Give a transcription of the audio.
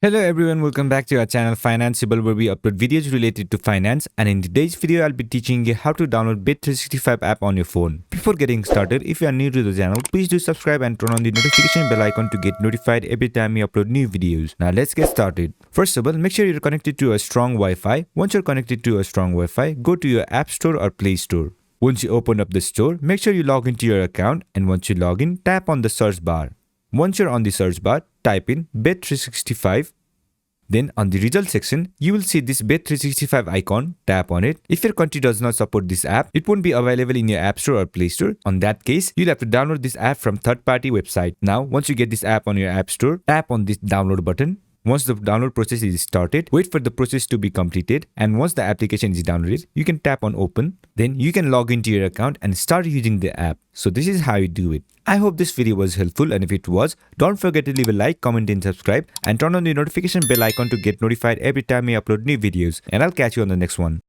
Hello everyone, welcome back to our channel Financeable, where we upload videos related to finance, and in today's video I'll be teaching you how to download Bet365 app on your phone. Before getting started, if you are new to the channel, please do subscribe and turn on the notification bell icon to get notified every time we upload new videos. Now let's get started. First of all, make sure you're connected to a strong Wi-Fi. Once you're connected to a strong Wi-Fi, go to your App Store or Play Store. Once you open up the store, make sure you log into your account, and once you log in, tap on the search bar. Once you're on the search bar, type in Bet365. Then on the result section, you will see this Bet365 icon. Tap on it. If your country does not support this app, it won't be available in your App Store or Play Store. On that case, you'll have to download this app from third-party website. Now, once you get this app on your App Store, tap on this download button. Once the download process is started, wait for the process to be completed, and once the application is downloaded, you can tap on open. Then you can log into your account and start using the app. So this is how you do it. I hope this video was helpful, and if it was, don't forget to leave a like, comment and subscribe, and turn on the notification bell icon to get notified every time we upload new videos, and I'll catch you on the next one.